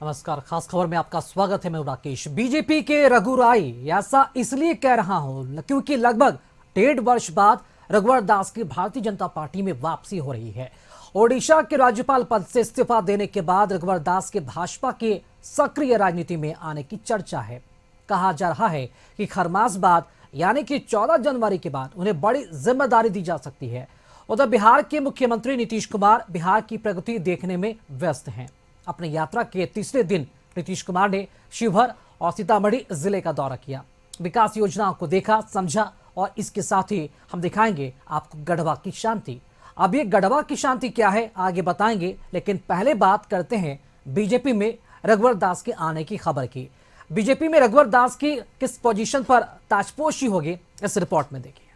नमस्कार, खास खबर में आपका स्वागत है। मैं राकेश। बीजेपी के रघु राय, ऐसा इसलिए कह रहा हूं क्योंकि लगभग 1.5 वर्ष बाद रघुवर दास की भारतीय जनता पार्टी में वापसी हो रही है। ओडिशा के राज्यपाल पद से इस्तीफा देने के बाद रघुवर दास के भाजपा के सक्रिय राजनीति में आने की चर्चा है। कहा जा रहा है कि खरमास बाद यानी कि 14 जनवरी के बाद उन्हें बड़ी जिम्मेदारी दी जा सकती है। उधर बिहार के मुख्यमंत्री नीतीश कुमार बिहार की प्रगति देखने में व्यस्त हैं। अपनी यात्रा के तीसरे दिन नीतीश कुमार ने शिवहर और सीतामढ़ी जिले का दौरा किया, विकास योजनाओं को देखा, समझा और इसके साथ ही हम दिखाएंगे आपको गढ़वा की शांति। अब ये गढ़वा की शांति क्या है आगे बताएंगे, लेकिन पहले बात करते हैं बीजेपी में रघुवर दास के आने की खबर की। बीजेपी में रघुवर दास की किस पोजीशन पर ताजपोशी होगी, इस रिपोर्ट में देखिए।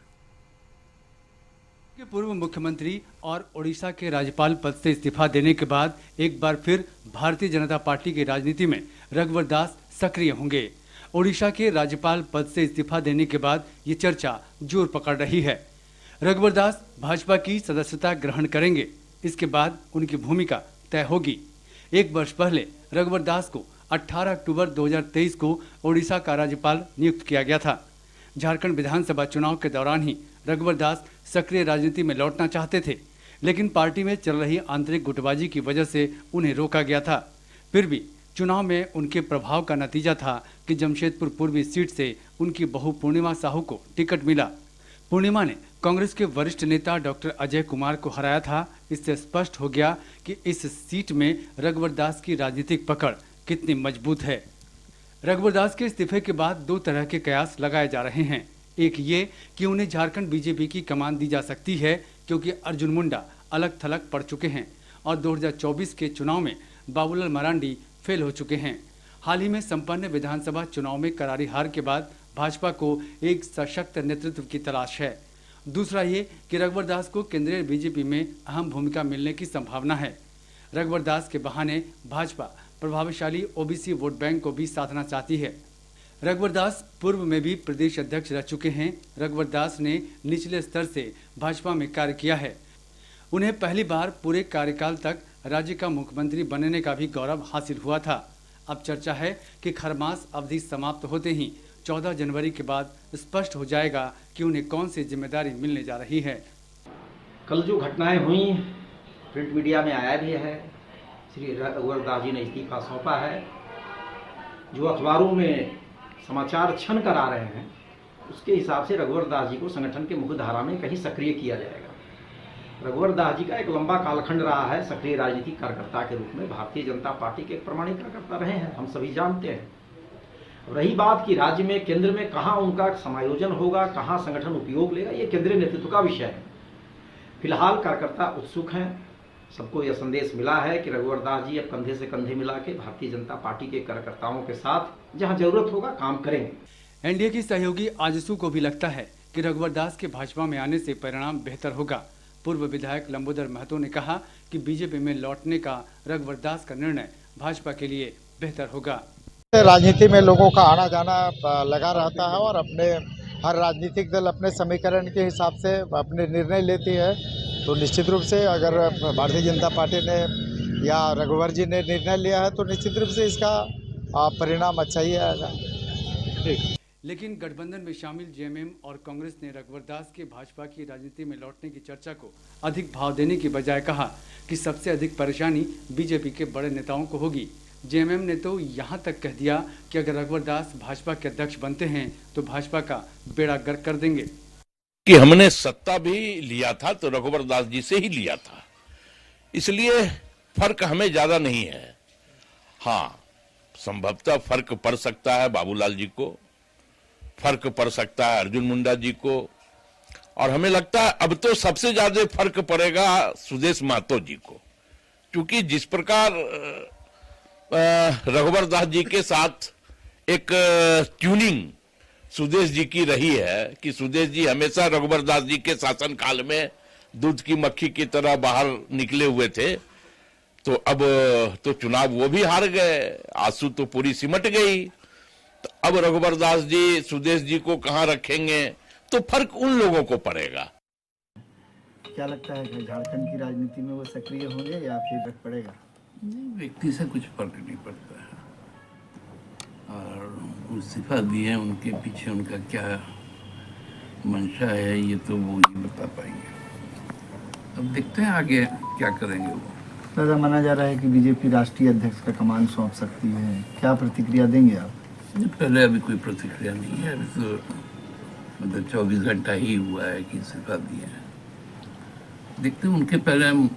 पूर्व मुख्यमंत्री और ओडिशा के राज्यपाल पद से इस्तीफा देने के बाद एक बार फिर भारतीय जनता पार्टी की राजनीति में रघुवर दास सक्रिय होंगे। ओडिशा के राज्यपाल पद से इस्तीफा देने के बाद ये चर्चा जोर पकड़ रही है। रघुवर दास भाजपा की सदस्यता ग्रहण करेंगे, इसके बाद उनकी भूमिका तय होगी। एक वर्ष पहले रघुवर दास को 18 अक्टूबर 2023 को ओडिशा का राज्यपाल नियुक्त किया गया था। झारखंड विधानसभा चुनाव के दौरान ही रघुवर दास सक्रिय राजनीति में लौटना चाहते थे, लेकिन पार्टी में चल रही आंतरिक गुटबाजी की वजह से उन्हें रोका गया था। फिर भी चुनाव में उनके प्रभाव का नतीजा था कि जमशेदपुर पूर्वी सीट से उनकी बहू पूर्णिमा साहू को टिकट मिला। पूर्णिमा ने कांग्रेस के वरिष्ठ नेता डॉक्टर अजय कुमार को हराया था। इससे स्पष्ट हो गया कि इस सीट में रघुवर दास की राजनीतिक पकड़ कितनी मजबूत है। रघुवर दास के इस्तीफे के बाद दो तरह के कयास लगाए जा रहे हैं। एक ये कि उन्हें झारखंड बीजेपी की कमान दी जा सकती है, क्योंकि अर्जुन मुंडा अलग थलग पड़ चुके हैं और 2024 के चुनाव में बाबूलाल मरांडी फेल हो चुके हैं। हाल ही में संपन्न विधानसभा चुनाव में करारी हार के बाद भाजपा को एक सशक्त नेतृत्व की तलाश है। दूसरा ये कि रघुवर दास को केंद्रीय बीजेपी में अहम भूमिका मिलने की संभावना है। रघुवर दास के बहाने भाजपा प्रभावशाली ओबीसी वोट बैंक को भी साधना चाहती है। रघुवर दास पूर्व में भी प्रदेश अध्यक्ष रह चुके हैं। रघुवर दास ने निचले स्तर से भाजपा में कार्य किया है। उन्हें पहली बार पूरे कार्यकाल तक राज्य का मुख्यमंत्री बनने का भी गौरव हासिल हुआ था। अब चर्चा है कि खरमास अवधि समाप्त होते ही 14 जनवरी के बाद स्पष्ट हो जाएगा कि उन्हें कौन सी जिम्मेदारी मिलने जा रही है। कल जो घटनाएं हुई प्रिंट मीडिया में आया भी है, श्री रघुवर दास जी ने इस्तीफा सौंपा है। जो अखबारों में समाचार छन कर आ रहे हैं, उसके हिसाब से रघुवर दास जी को संगठन के मुख्य धारा में कहीं सक्रिय किया जाएगा। रघुवर दास जी का एक लंबा कालखंड रहा है सक्रिय राजनीतिक कार्यकर्ता के रूप में। भारतीय जनता पार्टी के एक प्रमाणित कार्यकर्ता रहे हैं, हम सभी जानते हैं। रही बात कि राज्य में, केंद्र में कहाँ उनका समायोजन होगा, कहाँ संगठन उपयोग लेगा, ये केंद्रीय नेतृत्व का विषय है। फिलहाल कार्यकर्ता उत्सुक हैं। सबको यह संदेश मिला है कि रघुवर दास जी अब कंधे से कंधे मिला के भारतीय जनता पार्टी के कार्यकर्ताओं के साथ जहां जरूरत होगा काम करेंगे। एनडीए की सहयोगी आजसू को भी लगता है कि रघुवर दास के भाजपा में आने से परिणाम बेहतर होगा। पूर्व विधायक लंबोदर महतो ने कहा कि बीजेपी में लौटने का रघुवर दास का निर्णय भाजपा के लिए बेहतर होगा। राजनीति में लोगों का आना जाना लगा रहता है और अपने हर राजनीतिक दल अपने समीकरण के हिसाब से अपने निर्णय लेती है। तो निश्चित रूप से अगर भारतीय जनता पार्टी ने या रघुवर जी ने निर्णय लिया है तो निश्चित रूप से इसका परिणाम अच्छा ही आएगा। लेकिन गठबंधन में शामिल जेएमएम और कांग्रेस ने रघुवर दास के भाजपा की राजनीति में लौटने की चर्चा को अधिक भाव देने की बजाय कहा कि सबसे अधिक परेशानी बीजेपी के बड़े नेताओं को होगी। जेएमएम ने तो यहाँ तक कह दिया कि अगर रघुवर दास भाजपा के अध्यक्ष बनते हैं तो भाजपा का बेड़ा गर्क कर देंगे। कि हमने सत्ता भी लिया था तो रघुवर दास जी से ही लिया था, इसलिए फर्क हमें ज्यादा नहीं है। हाँ, संभवतः फर्क पड़ सकता है बाबूलाल जी को, फर्क पड़ सकता है अर्जुन मुंडा जी को, और हमें लगता है अब तो सबसे ज्यादा फर्क पड़ेगा सुदेश महतो जी को, क्योंकि जिस प्रकार रघुवर दास जी के साथ एक ट्यूनिंग सुदेश जी की रही है कि सुदेश जी हमेशा रघुवर दास जी के शासन काल में दूध की मक्खी की तरह बाहर निकले हुए थे। तो अब तो चुनाव वो भी हार गए, आंसू तो पूरी सिमट गई। तो अब रघुवर दास जी सुदेश जी को कहां रखेंगे, तो फर्क उन लोगों को पड़ेगा। क्या लगता है कि झारखंड की राजनीति में वो सक्रिय होंगे या फिर फर्क पड़ेगा? व्यक्ति से कुछ फर्क नहीं पड़ता है। इस्तीफा दिए हैं, उनके पीछे उनका क्या मंशा है ये तो वो ही बता पाएंगे। अब देखते हैं आगे क्या करेंगे वो। दादा, माना जा रहा है कि बीजेपी राष्ट्रीय अध्यक्ष का कमान सौंप सकती है, क्या प्रतिक्रिया देंगे आप? पहले अभी कोई प्रतिक्रिया नहीं है, अभी तो मतलब 24 घंटा ही हुआ है कि इस्तीफा दिए हैं। देखते हैं, उनके पहले हम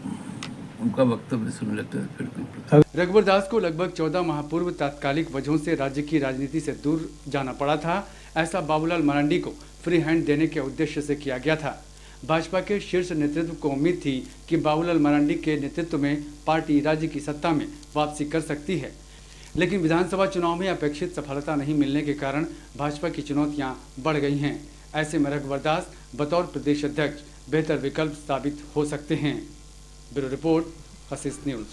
उनका वक्तव्य सुन लेते हैं, फिर कोई प्रतिक्रिया। रघुवर दास को लगभग 14 माह पूर्व तात्कालिक वजहों से राज्य की राजनीति से दूर जाना पड़ा था। ऐसा बाबूलाल मरांडी को फ्री हैंड देने के उद्देश्य से किया गया था। भाजपा के शीर्ष नेतृत्व को उम्मीद थी कि बाबूलाल मरांडी के नेतृत्व में पार्टी राज्य की सत्ता में वापसी कर सकती है, लेकिन विधानसभा चुनाव में अपेक्षित सफलता नहीं मिलने के कारण भाजपा की चुनौतियां बढ़ गई हैं। ऐसे में रघुवर दास बतौर प्रदेश अध्यक्ष बेहतर विकल्प साबित हो सकते हैं। ब्यूरो रिपोर्ट, असिस न्यूज।